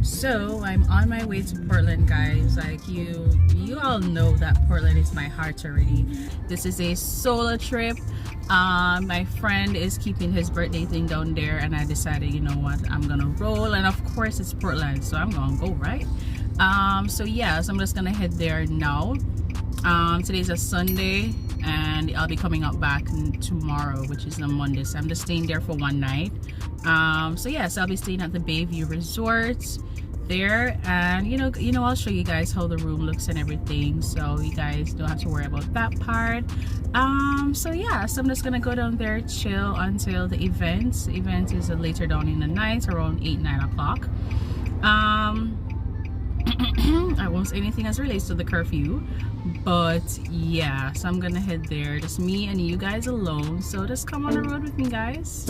So I'm on my way to Portland, guys. Like you all know that Portland is my heart already. This is a solo trip. My friend is keeping his birthday thing down there, and I decided, you know what, I'm gonna roll. And of course it's Portland, so I'm gonna go, right? So yeah, so I'm just gonna head there now. Today's a Sunday, and I'll be coming up back tomorrow, which is on Monday. So I'm just staying there for one night. So yeah, so I'll be staying at the Bayview Resort there, and you know I'll show you guys how the room looks and everything, so you guys don't have to worry about that part. So yeah, so I'm just gonna go down there, chill until the event is later down in the night, around 8-9 o'clock. I won't say anything as relates to the curfew, but yeah, so I'm gonna head there, just me and you guys alone. So just come on the road with me, guys.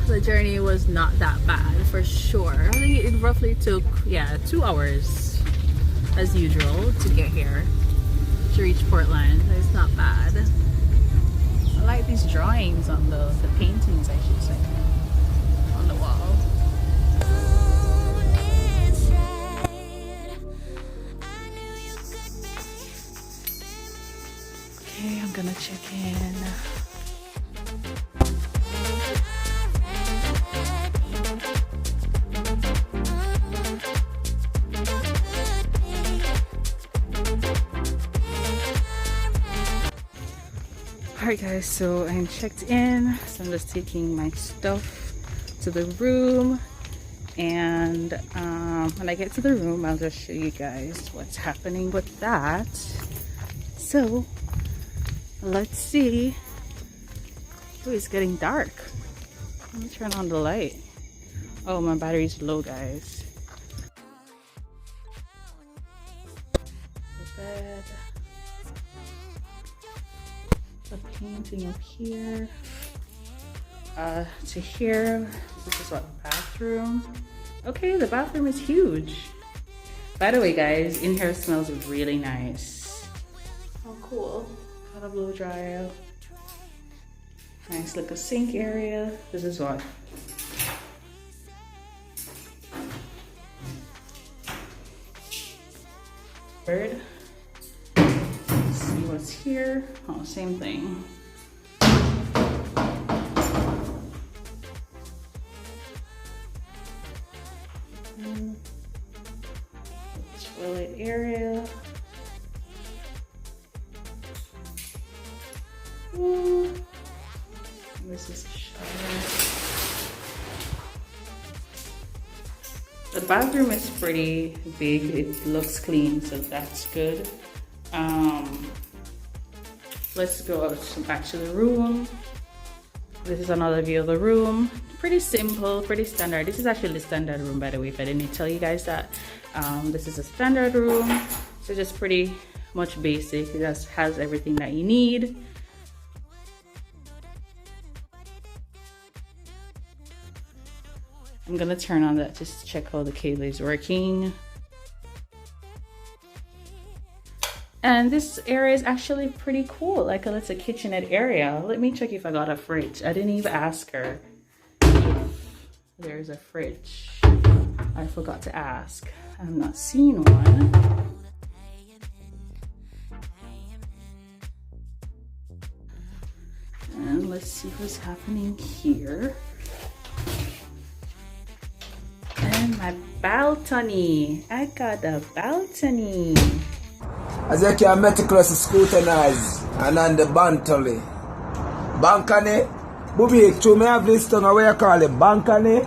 The journey was not that bad, for sure. I think it roughly took 2 hours as usual to get here, to reach Portland. It's not bad. I like these drawings on the paintings, I should say, on the wall. Okay, I'm gonna check in. Alright guys, so I'm checked in, so I'm just taking my stuff to the room, and when I get to the room I'll just show you guys what's happening with that. So let's see. Oh, it's getting dark. Let me turn on the light. Oh, my battery's low, guys. The bed. The painting up here. To here. This is what, bathroom. Okay, the bathroom is huge. By the way, guys, in here smells really nice. Oh, cool. Got a blow dryer. Nice little sink area. This is what. Bird. Let's see what's here. Oh, same thing. Toilet area. Ooh. This is a shower. The bathroom is pretty big. It looks clean, so that's good. Let's go back to the room. This is another view of the room. Pretty simple, pretty standard. This is actually the standard room, by the way, if I didn't tell you guys that. This is a standard room, so just pretty much basic. It just has everything that you need. I'm gonna turn on that just to check how the cable is working. And this area is actually pretty cool. Like, it's a kitchenette area. Let me check if I got a fridge. I didn't even ask her if there's a fridge. I forgot to ask. I'm not seeing one. And let's see what's happening here. And my balcony. I got a balcony. As you can meticulous scrutinize and on the bantally. Balcony. Bubi, to me have this tongue, what you call it? Balcony.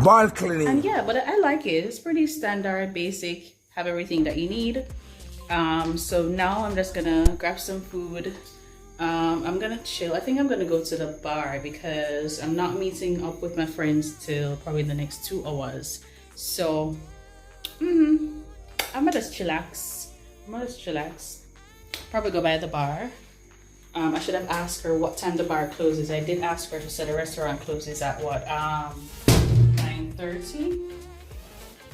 Balcony. And yeah, but I like it. It's pretty standard, basic, have everything that you need. So now I'm just gonna grab some food I'm gonna chill. I think I'm gonna go to the bar because I'm not meeting up with my friends till probably the next 2 hours. So I'm gonna just chillax. Probably go by the bar. I should have asked her what time the bar closes. I did ask her. She said the restaurant closes at what, 9:30.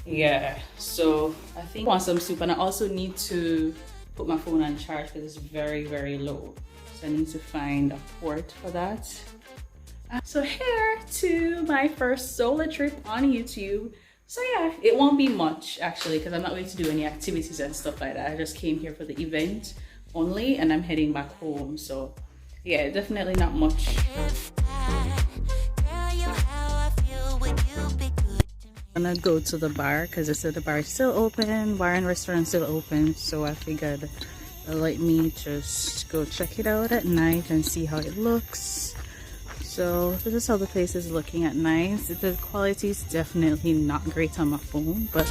Yeah, so I think I want some soup, and I also need to put my phone on charge because it's very, very low. So I need to find a port for that. So here to my first solo trip on YouTube. So yeah, it won't be much actually because I'm not going to do any activities and stuff like that. I just came here for the event only and I'm heading back home. So yeah, definitely not much. I'm gonna go to the bar because they said the bar is still open, bar and restaurant still open. So I figured let me just go check it out at night and see how it looks. So this is how the place is looking at night. The quality is definitely not great on my phone, but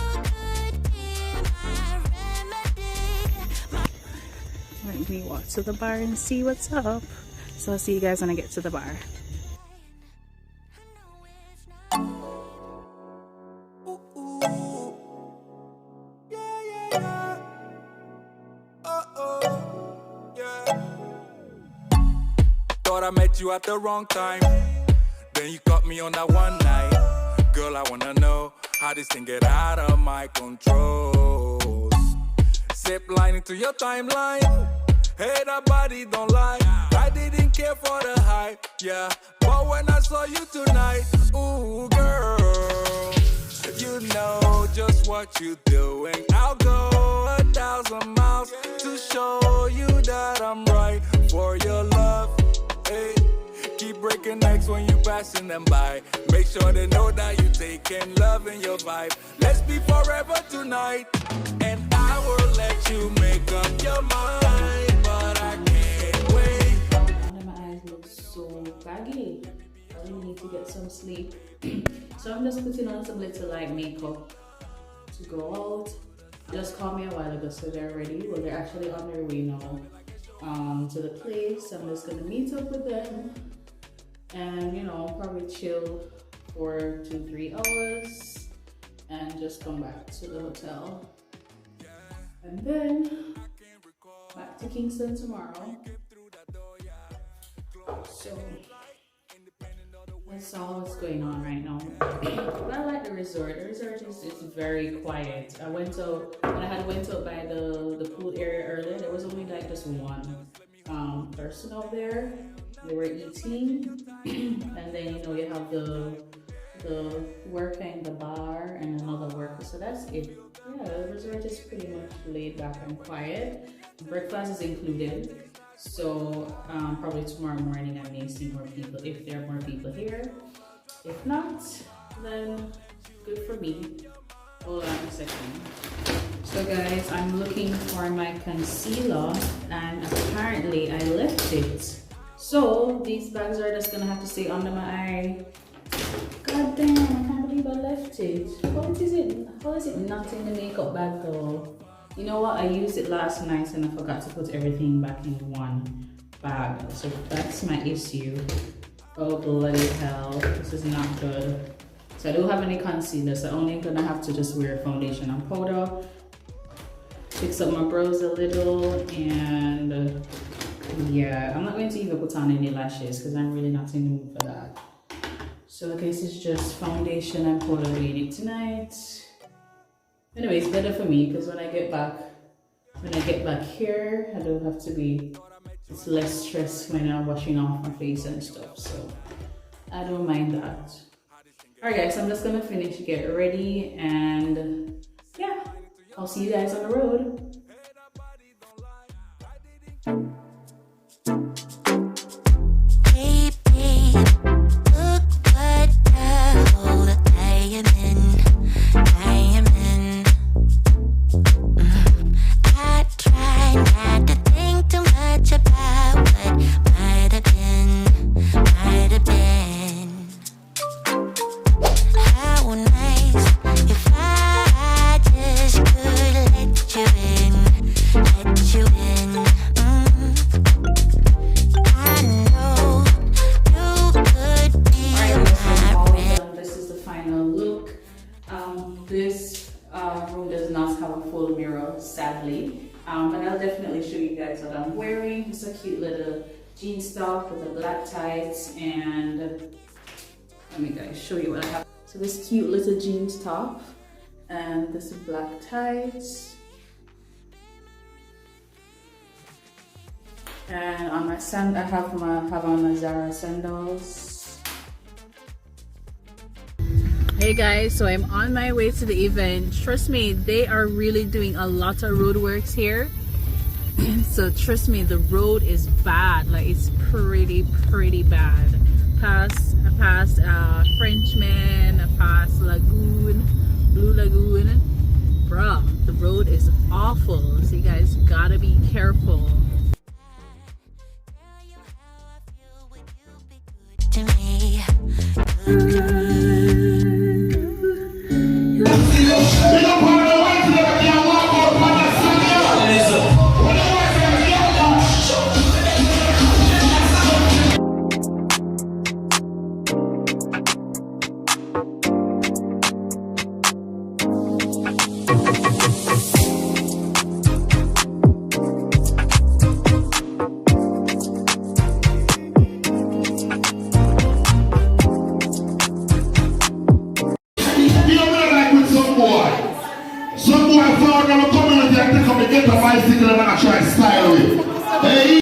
let me walk to the bar and see what's up. So I'll see you guys when I get to the bar. I met you at the wrong time. Then you caught me on that one night. Girl, I wanna know how this thing get out of my control. Zip line into your timeline. Hey, that body don't lie. I didn't care for the hype, yeah. But when I saw you tonight, ooh, girl, you know just what you're doing. I'll go 1,000 miles to show you that I'm right for your love. Hey, keep breaking necks when you passing them by. Make sure they know that you taking love in your vibe. Let's be forever tonight, and I will let you make up your mind, but I can't wait. My eyes look so baggy. I really need to get some sleep. So I'm just putting on some little light makeup to go out. They just called me a while ago, so they're ready. Well, they're actually on their way now. To the place. I'm just gonna meet up with them and probably chill for 2-3 hours and just come back to the hotel and then back to Kingston tomorrow. So that's all what's going on right now. But I like the resort. The resort is very quiet. I went out when I went out by the pool area earlier. There was only like just one person out there. They were eating, and then you have the worker in the bar and another worker. So that's it. Yeah, the resort is pretty much laid back and quiet. Breakfast is included. So probably tomorrow morning I may see more people if there are more people here. If not, then good for me. Hold on a second. So guys, I'm looking for my concealer and apparently I left it. So these bags are just gonna have to stay under my eye. God damn, I can't believe I left it. How is it not in the makeup bag though? You know what, I used it last night and I forgot to put everything back in one bag. So that's my issue. Oh bloody hell, this is not good. So I don't have any concealer, so I'm only gonna have to just wear foundation and powder. Fix up my brows a little and yeah, I'm not going to even put on any lashes because I'm really not in the mood for that. So I guess it's just foundation and powder we need tonight. Anyway, it's better for me because when I get back here, I don't have to be, it's less stress when I'm washing off my face and stuff, so I don't mind that. Alright guys, I'm just gonna finish, get ready, and yeah, I'll see you guys on the road. If I just could let you in. and I'll definitely show you guys what I'm wearing. It's a cute little jeans top with the black tights, and let me guys show you what I have. So this cute little jeans top and this black tights, and on my I have on my Zara sandals. Hey guys, so I'm on my way to the event. Trust me, they are really doing a lot of road works here. So trust me, the road is bad. Like, it's pretty bad. I passed Frenchman, I passed Blue Lagoon. Bruh, the road is awful. So you guys gotta be careful. To me. Some boy found in the community and take up and get a bicycle and I try style with. Hey.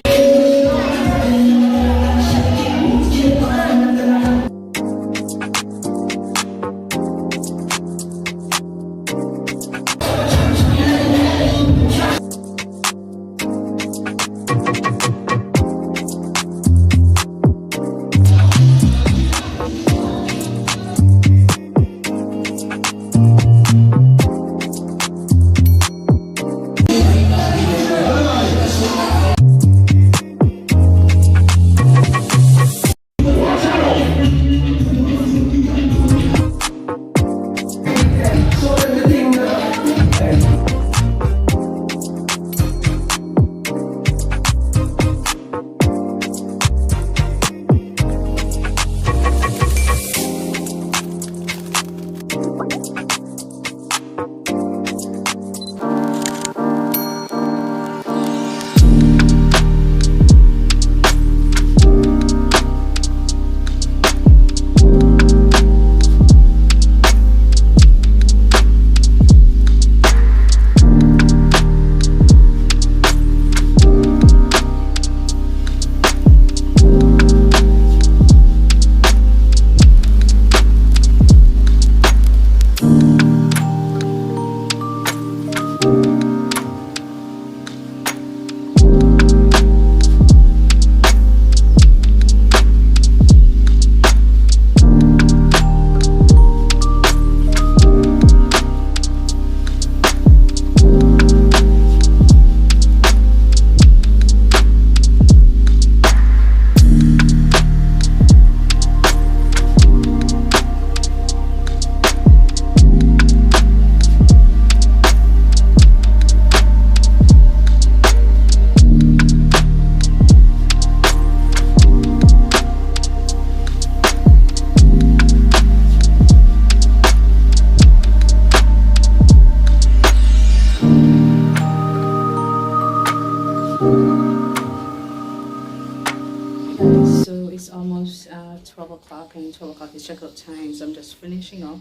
So it's almost 12 o'clock, and 12 o'clock is checkout time, so I'm just finishing up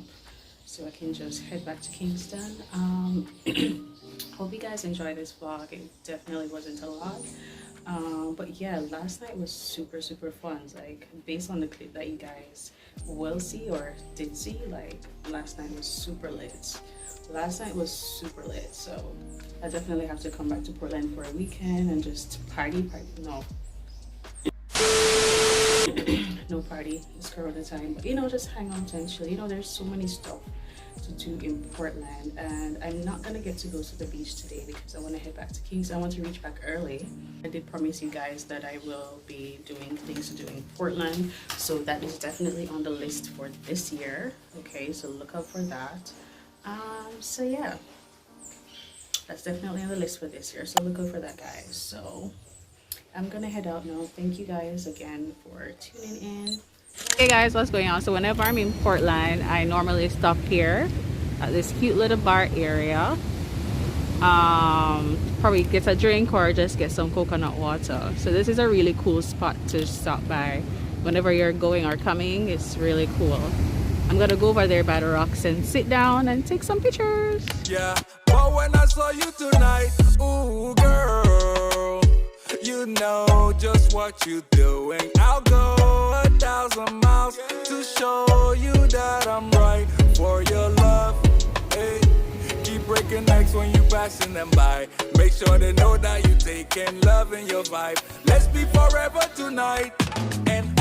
so I can just head back to Kingston. Hope you guys enjoyed this vlog. It definitely wasn't a lot, but yeah, last night was super fun. Like, based on the clip that you guys will see or did see, like, last night was super lit. So I definitely have to come back to Portland for a weekend and just party. No party, it's Corona time, but you know, just hang out and chill. You know, there's so many stuff to do in Portland, and I'm not gonna get to go to the beach today because I want to head back to Kingston. I want to reach back early. I did promise you guys that I will be doing things to do in Portland, so that is definitely on the list for this year. Okay, so look out for that. So yeah, that's definitely on the list for this year, so look out for that, guys. So I'm gonna head out now. Thank you guys again for tuning in. Hey guys, what's going on? So whenever I'm in Portland, I normally stop here at this cute little bar area. probably get a drink or just get some coconut water. So this is a really cool spot to stop by whenever you're going or coming. It's really cool. I'm gonna go over there by the rocks and sit down and take some pictures. Yeah, but when I saw you tonight, ooh girl, you know just what you're doing. I'll go 1,000 miles to show you that I'm right for your love. Hey, keep breaking necks when you passing them by. Make sure they know that you taking love in your vibe. Let's be forever tonight, and